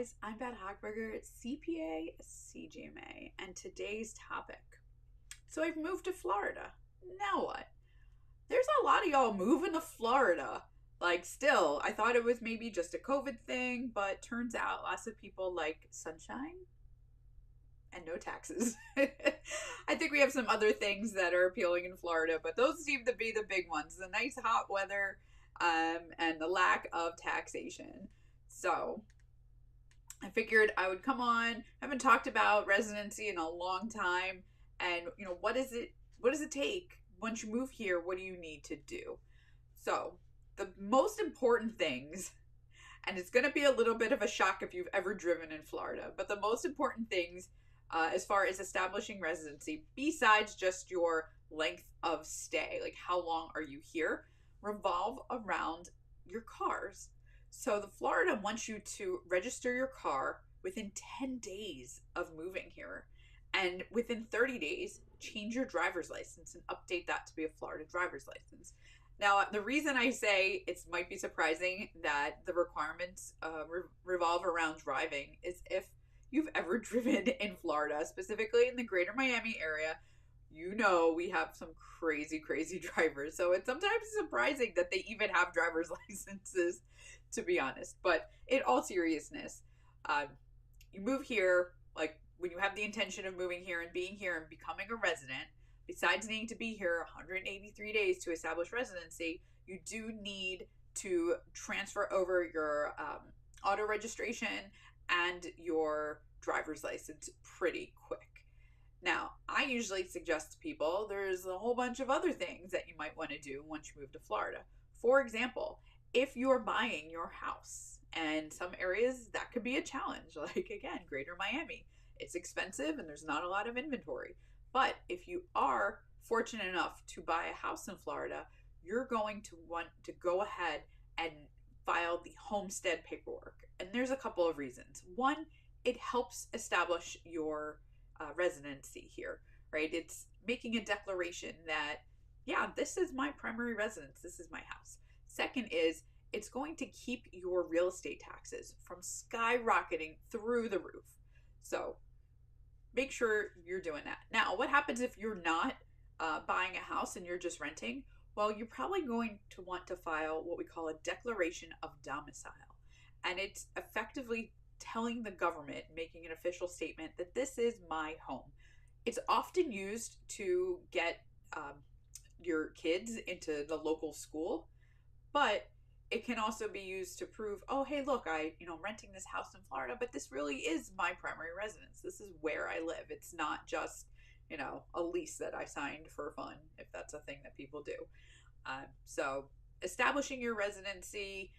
guys, I'm Beth Hochberger, CPA, CGMA, and today's topic. So I've moved to Florida. Now what? There's a lot of y'all moving to Florida. Like, still, I thought it was maybe just a COVID thing, but turns out lots of people like sunshine and no taxes. I think we have some other things that are appealing in Florida, but those seem to be the big ones: the nice hot weather, and the lack of taxation. So I figured I would come on. I haven't talked about residency in a long time, and what is it? What does it take once you move here? What do you need to do? So the most important things, and it's going to be a little bit of a shock if you've ever driven in Florida, but the most important things as far as establishing residency, besides just your length of stay, like how long are you here, revolve around your cars. So the Florida wants you to register your car within 10 days of moving here. And within 30 days, change your driver's license and update that to be a Florida driver's license. Now, the reason I say it might be surprising that the requirements revolve around driving is if you've ever driven in Florida, specifically in the greater Miami area, we have some crazy, crazy drivers. So it's sometimes surprising that they even have driver's licenses, to be honest. But in all seriousness, you move here, like when you have the intention of moving here and being here and becoming a resident, besides needing to be here 183 days to establish residency, you do need to transfer over your auto registration and your driver's license pretty quick. Now, I usually suggest to people there's a whole bunch of other things that you might want to do once you move to Florida. For example, if you're buying your house, and some areas that could be a challenge, like again, greater Miami. It's expensive and there's not a lot of inventory. But if you are fortunate enough to buy a house in Florida, you're going to want to go ahead and file the homestead paperwork. And there's a couple of reasons. One, it helps establish your residency here, right? It's making a declaration that, yeah, this is my primary residence, this is my house. Second is, it's going to keep your real estate taxes from skyrocketing through the roof. So make sure you're doing that. Now, what happens if you're not buying a house and you're just renting? Well, you're probably going to want to file what we call a declaration of domicile. And it's effectively telling the government, making an official statement that this is my home. It's often used to get your kids into the local school, but it can also be used to prove, oh, hey, look, I'm renting this house in Florida, but this really is my primary residence. This is where I live. It's not just, a lease that I signed for fun, if that's a thing that people do. So establishing your residency,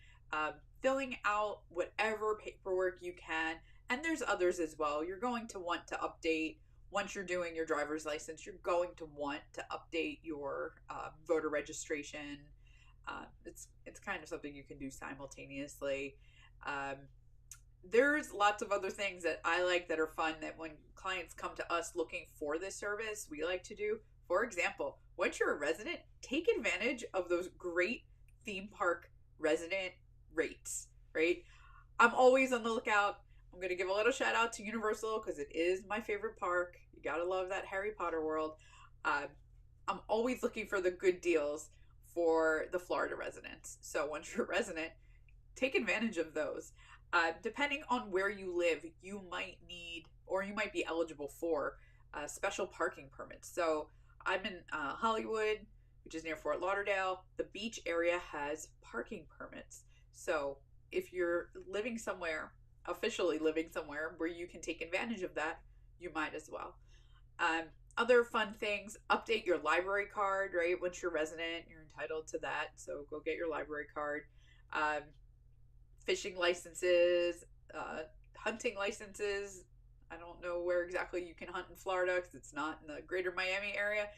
filling out whatever paperwork you can, and there's others as well. You're going to want to update, once you're doing your driver's license, you're going to want to update your voter registration. It's kind of something you can do simultaneously. There's lots of other things that I like that are fun that when clients come to us looking for this service, we like to do. For example, once you're a resident, take advantage of those great theme park resident rates, right? I'm always on the lookout. I'm going to give a little shout out to Universal because it is my favorite park. You got to love that Harry Potter world. I'm always looking for the good deals for the Florida residents. So once you're a resident, take advantage of those. Depending on where you live, you might need, or you might be eligible for special parking permits. So I'm in Hollywood, which is near Fort Lauderdale. The beach area has parking permits. So if you're living somewhere, officially living somewhere where you can take advantage of that, you might as well. Other fun things, update your library card, right? Once you're a resident, you're entitled to that. So go get your library card. Fishing licenses, hunting licenses. I don't know where exactly you can hunt in Florida because it's not in the greater Miami area,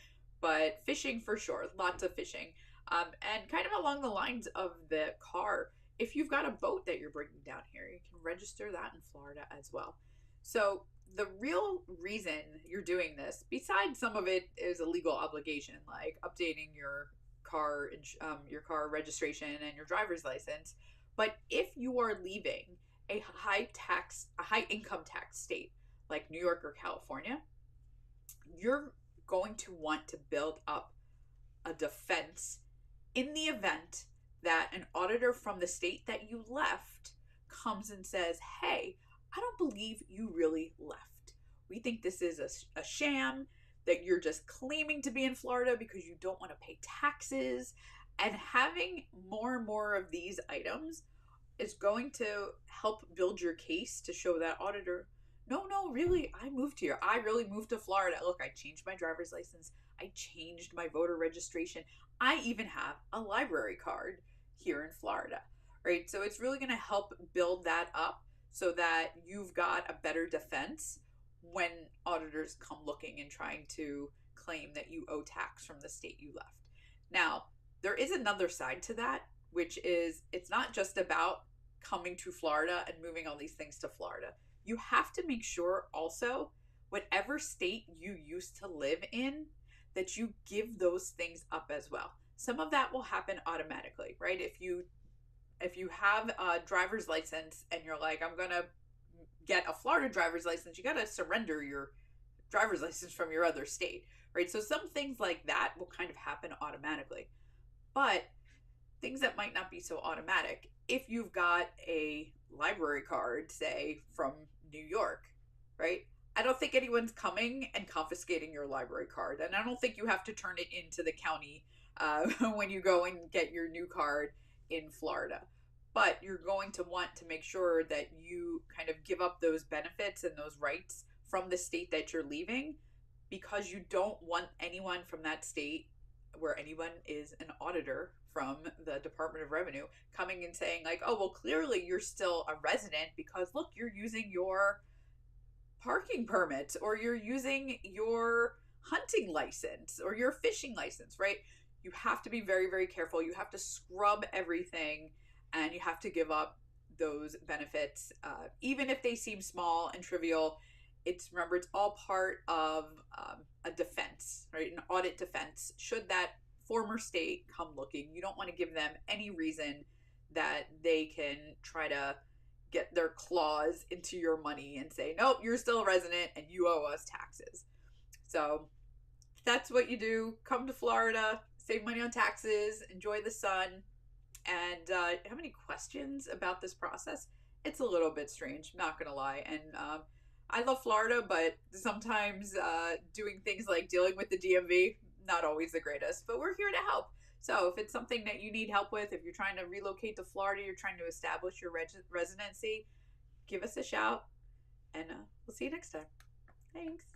but fishing for sure, lots of fishing. And kind of along the lines of the car, if you've got a boat that you're bringing down here, you can register that in Florida as well. So the real reason you're doing this, besides some of it is a legal obligation, like updating your car registration and your driver's license, but if you are leaving a high income tax state like New York or California, you're going to want to build up a defense in the event that an auditor from the state that you left comes and says, hey, I don't believe you really left. We think this is a sham, that you're just claiming to be in Florida because you don't want to pay taxes. And having more and more of these items is going to help build your case to show that auditor, no, really, I moved here. I really moved to Florida. Look, I changed my driver's license. I changed my voter registration. I even have a library card here in Florida, right? So it's really going to help build that up so that you've got a better defense when auditors come looking and trying to claim that you owe tax from the state you left. Now, there is another side to that, which is it's not just about coming to Florida and moving all these things to Florida. You have to make sure also, whatever state you used to live in, that you give those things up as well. Some of that will happen automatically, right? If you have a driver's license and you're like, I'm gonna get a Florida driver's license, you gotta surrender your driver's license from your other state, right? So some things like that will kind of happen automatically. But things that might not be so automatic, if you've got a library card, say, from New York, right? I don't think anyone's coming and confiscating your library card. And I don't think you have to turn it into the county when you go and get your new card in Florida. But you're going to want to make sure that you kind of give up those benefits and those rights from the state that you're leaving, because you don't want anyone from that state where anyone is an auditor from the Department of Revenue coming and saying like, oh, well, clearly you're still a resident because look, you're using your parking permit or you're using your hunting license or your fishing license, right? You have to be very, very careful. You have to scrub everything and you have to give up those benefits, even if they seem small and trivial. Remember, it's all part of a defense, right? An audit defense. Should that former state come looking, you don't want to give them any reason that they can try to get their claws into your money and say, nope, you're still a resident and you owe us taxes. So that's what you do. Come to Florida, save money on taxes, enjoy the sun. And have any questions about this process? It's a little bit strange, not gonna lie. And I love Florida, but sometimes doing things like dealing with the DMV, not always the greatest, but we're here to help. So if it's something that you need help with, if you're trying to relocate to Florida, you're trying to establish your residency, give us a shout, and we'll see you next time. Thanks.